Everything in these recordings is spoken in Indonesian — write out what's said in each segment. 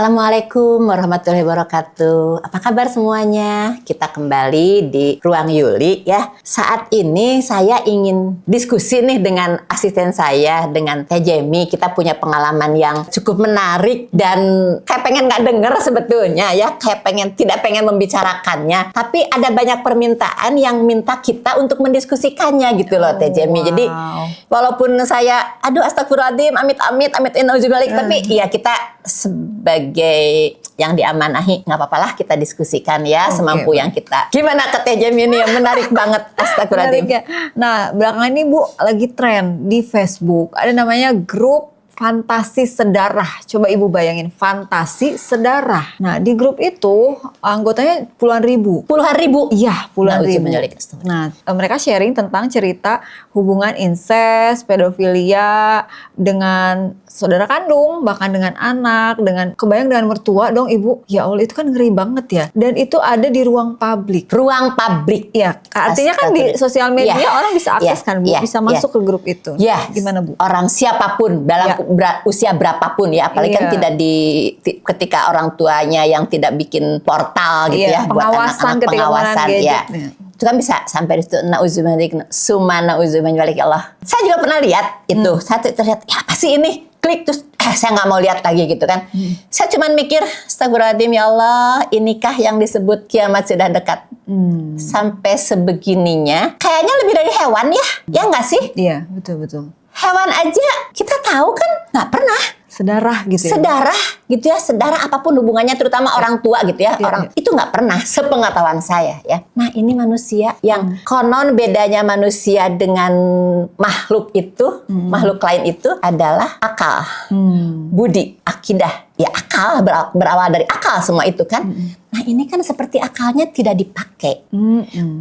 Assalamualaikum warahmatullahi wabarakatuh. Apa kabar semuanya? Kita kembali di Ruang Yuli ya. Saat ini saya ingin diskusi nih dengan asisten saya, dengan Teh Jemi. Kita punya pengalaman yang cukup menarik dan kayak pengen nggak denger sebetulnya ya. Kayak tidak pengen membicarakannya. Tapi ada banyak permintaan yang minta kita untuk mendiskusikannya gitu loh Teh Jemi. Wow. Jadi walaupun saya, aduh astagfirullahaladzim, amit-amit, innauzubillah, tapi ya kita sebagai yang diamanahi, nggak apa-apa lah kita diskusikan ya semampu yang kita. Gimana ke Teh Jemi ini yang menarik banget, astagfirullahaladzim. Ya. Nah, belakangan ini Bu lagi tren di Facebook. Ada namanya grup Fantasi Sedarah. Coba Ibu bayangin, Fantasi Sedarah. Nah, di grup itu anggotanya puluhan ribu. Puluhan ribu? Iya, puluhan ribu. Nah, mereka sharing tentang cerita hubungan incest, pedofilia dengan saudara kandung, bahkan dengan anak, dengan kebayang dengan mertua dong Ibu. Ya Allah, itu kan ngeri banget ya. Dan itu ada di ruang publik. Ruang publik? Ya, artinya kan di sosial media orang bisa akses kan Bu, bisa masuk ke grup itu. Ya, gimana Bu? Orang siapapun dalam usia berapapun ya, apalagi kan tidak ketika orang tuanya yang tidak bikin portal gitu ya buat anak-anak, pengawasan ya. Itu kan bisa sampai di situ, na'udzubillah, ya Allah. Saya juga pernah lihat itu, saya terlihat, ya apa sih ini? Klik terus, saya nggak mau lihat lagi gitu kan. Saya cuma mikir, astagfirullahaladzim ya Allah, inikah yang disebut kiamat sudah dekat? Sampai sebegininya, kayaknya lebih dari hewan ya nggak sih? Iya, betul. Hewan aja kita tahu kan nggak pernah sedarah gitu ya. Sedarah apapun hubungannya, terutama orang tua gitu ya. Itu nggak pernah sepengetahuan saya ya. Nah, ini manusia yang konon bedanya manusia dengan makhluk itu, makhluk lain itu adalah akal, budi, akidah. Ya akal, berawal dari akal semua itu kan. Nah, ini kan seperti akalnya tidak dipakai.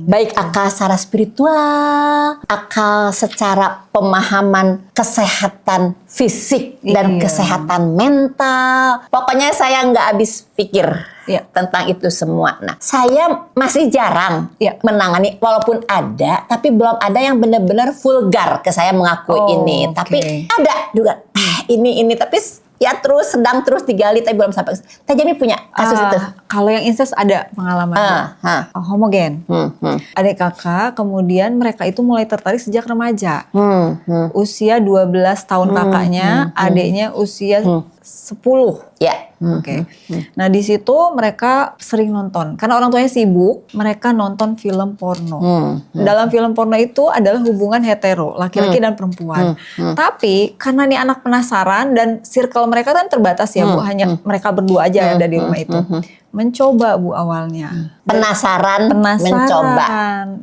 Baik akal secara spiritual, akal secara pemahaman kesehatan fisik dan kesehatan mental. Pokoknya saya nggak habis pikir tentang itu semua. Nah, saya masih jarang menangani, walaupun ada, tapi belum ada yang benar-benar vulgar ke saya mengakui ini. Tapi ada juga, ini, tapi ya sedang terus digali, tapi belum sampai. Teh Jemi punya kasus itu? Kalau yang incest ada pengalaman. Homogen. Adik kakak, kemudian mereka itu mulai tertarik sejak remaja. Usia 12 tahun kakaknya, adiknya usia 10. Ya. Oke. Nah, di situ mereka sering nonton. Karena orang tuanya sibuk, mereka nonton film porno. Dalam film porno itu adalah hubungan hetero, laki-laki dan perempuan. Tapi karena nih anak penasaran dan circle mereka kan terbatas ya Bu, hanya mereka berdua aja ada di rumah itu. Mencoba Bu awalnya. Penasaran. Mencoba.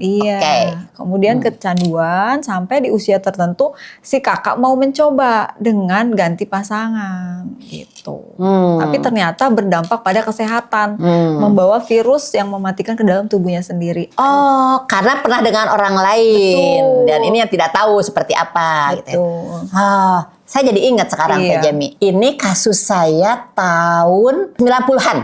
Iya. Kemudian kecanduan sampai di usia tertentu si kakak mau mencoba dengan ganti pasangan gitu. Tapi ternyata berdampak pada kesehatan, membawa virus yang mematikan ke dalam tubuhnya sendiri. Oh, karena pernah dengan orang lain. Betul. Dan ini yang tidak tahu seperti apa. Betul. Gitu. Saya jadi ingat sekarang Teh Jemi. Ini kasus saya tahun 90-an.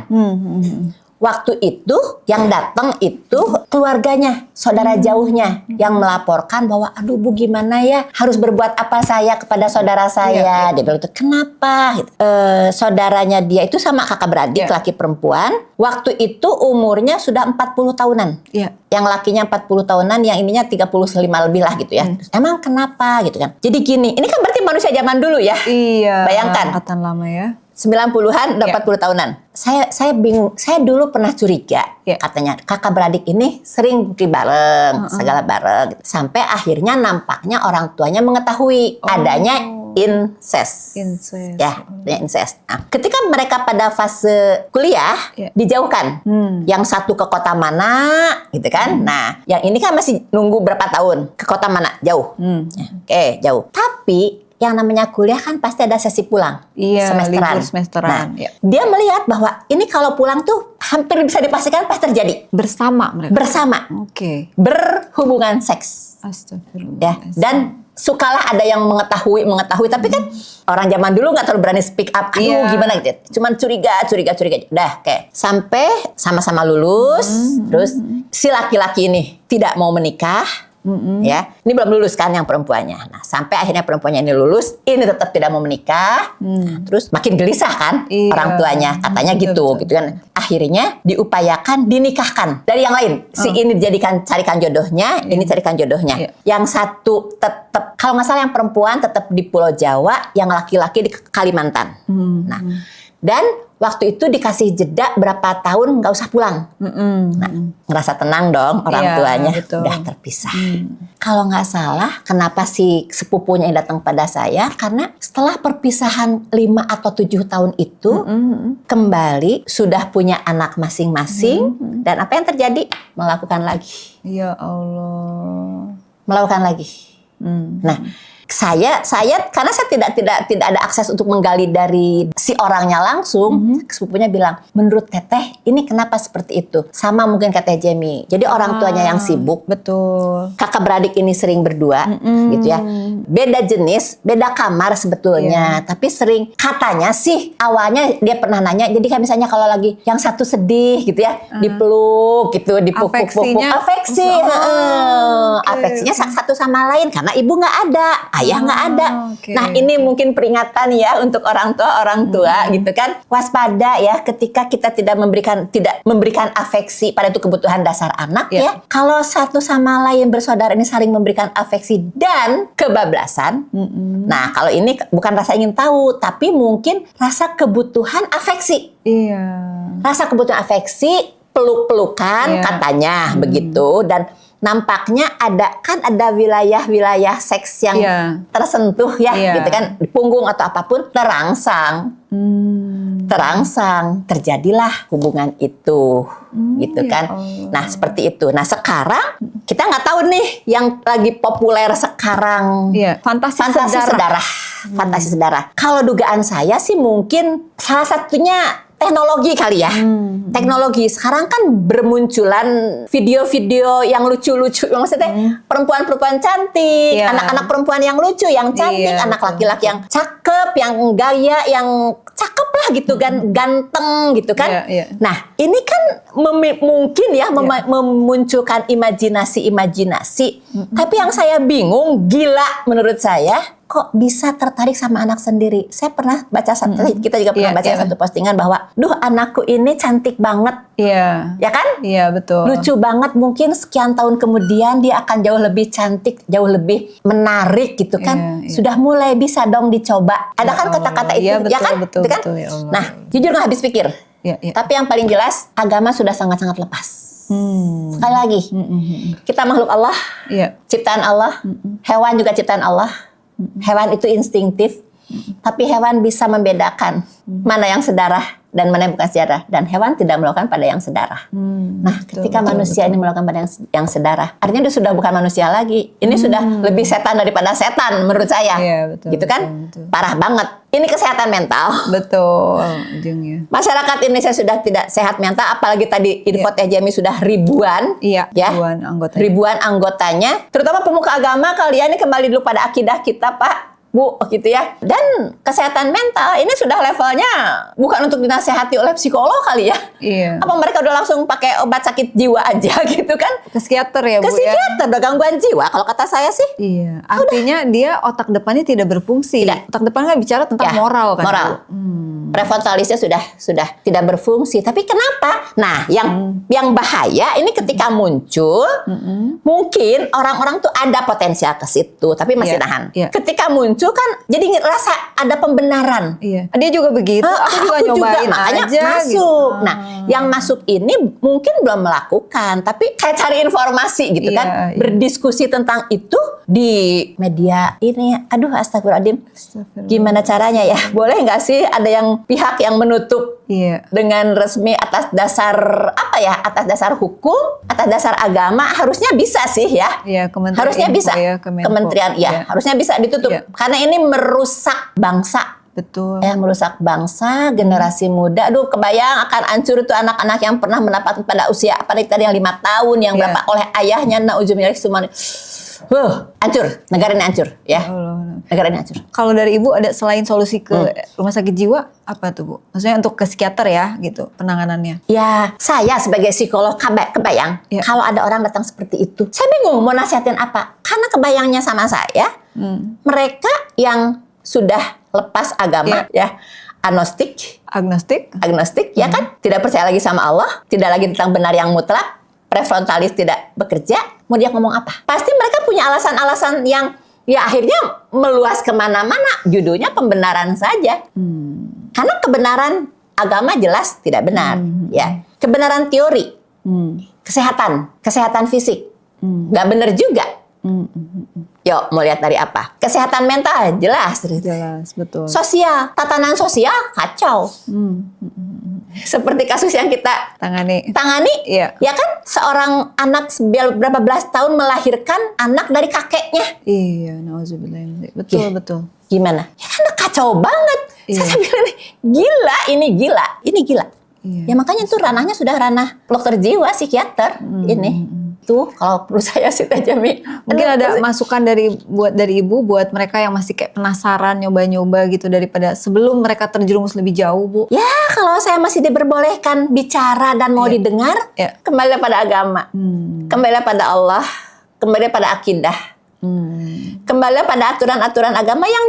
Waktu itu yang datang itu keluarganya, saudara jauhnya yang melaporkan bahwa aduh Bu gimana ya, harus berbuat apa saya kepada saudara saya. Dia bilang itu kenapa? Saudaranya dia itu sama kakak beradik, laki perempuan. Waktu itu umurnya sudah 40 tahunan. Yang lakinya 40 tahunan, yang ininya 35 lebih lah gitu ya. Emang kenapa gitu kan? Jadi gini, ini kan berarti manusia zaman dulu ya. Iya. Bayangkan. Angkatan lama ya. 90-an udah 40 tahunan. Saya bingung. Saya dulu pernah curiga, katanya kakak beradik ini sering bareng, segala bareng. Sampai akhirnya nampaknya orang tuanya mengetahui adanya incest. Ya, incest. Nah, ketika mereka pada fase kuliah, dijauhkan. Yang satu ke kota mana, gitu kan. Nah, yang ini kan masih nunggu berapa tahun. Ke kota mana? Jauh. Oke, jauh. Tapi yang namanya kuliah kan pasti ada sesi pulang, semesteran. Nah, dia melihat bahwa ini kalau pulang tuh hampir bisa dipastikan pasti terjadi bersama mereka. Bersama. Berhubungan seks. Astagfirullah. Ya, dan sukalah ada yang mengetahui, tapi kan orang zaman dulu nggak terlalu berani speak up. Gimana gitu. Cuman curiga. Udah, sampai sama-sama lulus, terus si laki-laki ini tidak mau menikah. Ya, ini belum lulus kan yang perempuannya. Nah, sampai akhirnya perempuannya ini lulus, ini tetap tidak mau menikah. Nah, terus makin gelisah kan orang tuanya, katanya gitu kan. Akhirnya diupayakan dinikahkan dari yang lain. Si ini dijadikan carikan jodohnya, ini carikan jodohnya. Yang satu tetap, kalau nggak salah yang perempuan tetap di Pulau Jawa, yang laki-laki di Kalimantan. Nah, dan waktu itu dikasih jeda berapa tahun nggak usah pulang. Nah, ngerasa tenang dong orang tuanya, betul. udah terpisah. Kalau nggak salah, kenapa si sepupunya yang datang pada saya? Karena setelah perpisahan 5 atau 7 tahun itu, kembali sudah punya anak masing-masing, dan apa yang terjadi? Melakukan lagi. Ya Allah. Melakukan lagi. Nah, saya karena saya tidak ada akses untuk menggali dari si orangnya langsung, sepupunya bilang, menurut Teteh ini kenapa seperti itu? Sama mungkin kata Jamie. Jadi orang tuanya yang sibuk, betul. kakak beradik ini sering berdua, gitu ya. Beda jenis, beda kamar sebetulnya, tapi sering katanya sih awalnya dia pernah nanya. Jadi kan misalnya kalau lagi yang satu sedih, gitu ya, dipeluk, gitu, dipuk-puk-puk, afeksi, afeksinya satu sama lain karena ibu nggak ada. Ayah nggak ada. Nah, ini mungkin peringatan ya untuk orang tua gitu kan, waspada ya ketika kita tidak memberikan afeksi, pada itu kebutuhan dasar anak ya. Kalau satu sama lain bersaudara ini saling memberikan afeksi dan kebablasan. Nah, kalau ini bukan rasa ingin tahu, tapi mungkin rasa kebutuhan afeksi. Iya. Rasa kebutuhan afeksi, peluk-pelukan katanya begitu, dan nampaknya ada wilayah-wilayah seks yang tersentuh ya, gitu kan, di punggung atau apapun terangsang. Terjadilah hubungan itu, gitu kan. Nah, seperti itu. Nah, sekarang kita nggak tahu nih yang lagi populer sekarang, fantasi sedarah. Fantasi sedarah. Kalau dugaan saya sih mungkin salah satunya teknologi kali ya. Teknologi sekarang kan bermunculan video-video yang lucu-lucu, maksudnya perempuan-perempuan cantik, anak-anak perempuan yang lucu, yang cantik, anak laki-laki yang cakep, yang gaya, yang cakep lah gitu kan, ganteng gitu kan. Nah, ini kan mungkin ya memunculkan imajinasi. Tapi yang saya bingung, gila menurut saya, kok bisa tertarik sama anak sendiri. Saya pernah baca kita juga pernah baca satu postingan bahwa, duh, anakku ini cantik banget. Ya kan? Iya, betul. Lucu banget, mungkin sekian tahun kemudian dia akan jauh lebih cantik, jauh lebih menarik gitu kan. Sudah mulai bisa dong dicoba. Ada kan kata-kata itu, betul, ya kan? Betul, kan? betul, ya Allah. Nah, jujur nggak habis pikir. Tapi yang paling jelas, agama sudah sangat-sangat lepas. Sekali lagi, kita makhluk Allah, ciptaan Allah, hewan juga ciptaan Allah. Hewan itu instinktif, tapi hewan bisa membedakan mana yang sedarah dan mana yang bukan sedarah, dan hewan tidak melakukan pada yang sedarah. Nah, ketika manusia ini melakukan pada yang sedarah, artinya dia sudah bukan manusia lagi. Ini sudah lebih setan daripada setan menurut saya. Gitu kan? Betul. Parah banget. Ini kesehatan mental. Betul. Ujungnya. Masyarakat Indonesia sudah tidak sehat mental, apalagi tadi info Teh Jamie sudah ribuan. Ribuan anggotanya. Terutama pemuka agama, kalian ini kembali dulu pada akidah kita, Pak, Bu, gitu ya. Dan kesehatan mental ini sudah levelnya bukan untuk dinasehati oleh psikolog kali ya. Apa mereka udah langsung pakai obat sakit jiwa aja gitu kan? Ke psikiater ya, Bu, ke psikiater, udah gangguan jiwa kalau kata saya sih. Artinya dia otak depannya tidak berfungsi. Otak depannya bicara tentang moral kan. Moral. Prefrontalisnya sudah tidak berfungsi. Tapi kenapa? Nah, yang bahaya ini ketika muncul, mungkin orang-orang tuh ada potensial ke situ, tapi masih nahan. Ketika muncul kan jadi rasa ada pembenaran. Dia juga begitu. Aku juga nyobain makanya aja masuk. Gitu. Nah, yang masuk ini mungkin belum melakukan, tapi kayak cari informasi gitu kan. Berdiskusi tentang itu di media ini. Aduh, astagfirullahaladzim. Gimana caranya ya? Boleh nggak sih ada yang pihak yang menutup dengan resmi atas dasar apa ya? Atas dasar hukum, atas dasar agama, harusnya bisa sih ya. Harusnya bisa. Kementerian harusnya bisa ditutup. Karena ini merusak bangsa, Betul. Merusak bangsa, generasi muda. Aduh, kebayang akan hancur itu anak-anak yang pernah mendapat pada usia apa tadi yang 5 tahun yang berapa oleh ayahnya, nauzubillah semuanya. Hancur, negara ini hancur ya. Negara ini hancur. Kalau dari Ibu ada selain solusi ke rumah sakit jiwa apa tuh Bu? Maksudnya untuk ke psikiater ya gitu penanganannya. Ya, saya sebagai psikolog kebayang kalau ada orang datang seperti itu. Saya bingung mau nasihatin apa. Karena kebayangnya sama saya, mereka yang sudah lepas agama ya, agnostik ya kan, tidak percaya lagi sama Allah, tidak lagi tentang benar yang mutlak, prefrontalis tidak bekerja, mau dia ngomong apa? Pasti mereka punya alasan-alasan yang ya akhirnya meluas kemana-mana. Judulnya pembenaran saja. Karena kebenaran agama jelas tidak benar. Ya, kebenaran teori, kesehatan fisik, nggak benar juga. Yuk, mau lihat dari apa? Kesehatan mental jelas, betul. Sosial, tatanan sosial kacau. Seperti kasus yang kita tangani, ya kan, seorang anak berapa belas tahun melahirkan anak dari kakeknya. Iya, nauzubillah. Betul. Gimana? Ya kan kacau banget. Saya bilang gila. Iya. Ya makanya tuh ranahnya sudah ranah dokter jiwa, psikiater ini. Tuh kalau perlu saya sih Teh Jami. Mungkin ada masukan dari Ibu buat mereka yang masih kayak penasaran nyoba-nyoba gitu daripada sebelum mereka terjerumus lebih jauh, Bu. Ya, kalau saya masih diperbolehkan bicara dan mau didengar, kembali pada agama. Kembali pada Allah, kembali pada akidah. Kembali pada aturan-aturan agama yang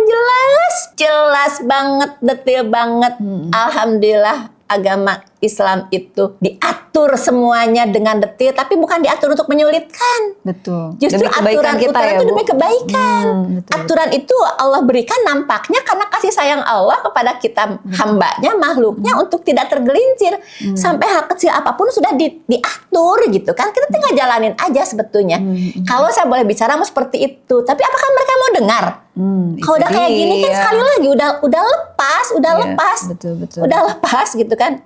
jelas banget, detail banget. Alhamdulillah agama Islam itu diatur semuanya dengan detail, tapi bukan diatur untuk menyulitkan. Betul. Justru demi kebaikan kita ya, itu demi kebaikan. Aturan itu Allah berikan nampaknya karena kasih sayang Allah kepada kita, hambanya, makhluknya, untuk tidak tergelincir. Sampai hal kecil apapun sudah diatur gitu kan. Kita tinggal jalanin aja sebetulnya. Kalau saya boleh bicara mau seperti itu, tapi apakah mereka mau dengar? Kalau udah kayak gini kan sekali lagi udah lepas. Betul. Udah lepas gitu kan.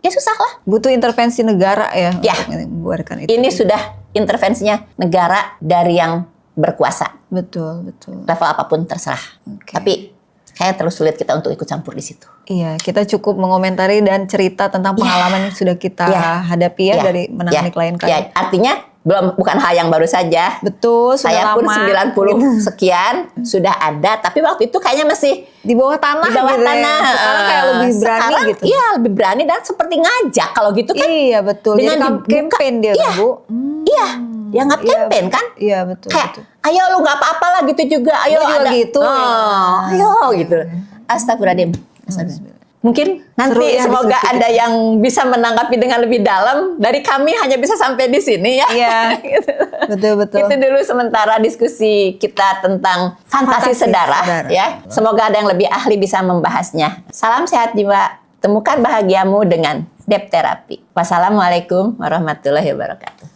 Ya susah lah. Butuh intervensi negara ya. Untuk membuarkan itu. Ini sudah intervensinya negara dari yang berkuasa. Betul. Level apapun terserah. Tapi kayak terlalu sulit kita untuk ikut campur di situ. Iya, kita cukup mengomentari dan cerita tentang pengalaman yang sudah kita hadapi dari menangani klien kami. Ya, artinya bukan hal yang baru saja. Betul, sudah saya pun lama. 90 sekian sudah ada, tapi waktu itu kayaknya masih di bawah tanah. Sekarang kayak lebih berani gitu. Iya, lebih berani dan seperti ngajak kalau gitu kan. Iya, betul. Dengan campaign dia kan, Bu. Iya, yang campaign kan. Iya, betul. Kayak, ayo lu nggak apa-apa lah gitu juga. Ayo juga ada gitu. ayo gitu. Astagfirullahaladzim. Mungkin nanti semoga ada yang bisa menanggapi dengan lebih dalam. Dari kami hanya bisa sampai di sini ya. Iya. Betul. Itu dulu sementara diskusi kita tentang fantasi sedara ya. Semoga ada yang lebih ahli bisa membahasnya. Salam sehat jiwa. Temukan bahagiamu dengan Dep Terapi. Wassalamualaikum warahmatullahi wabarakatuh.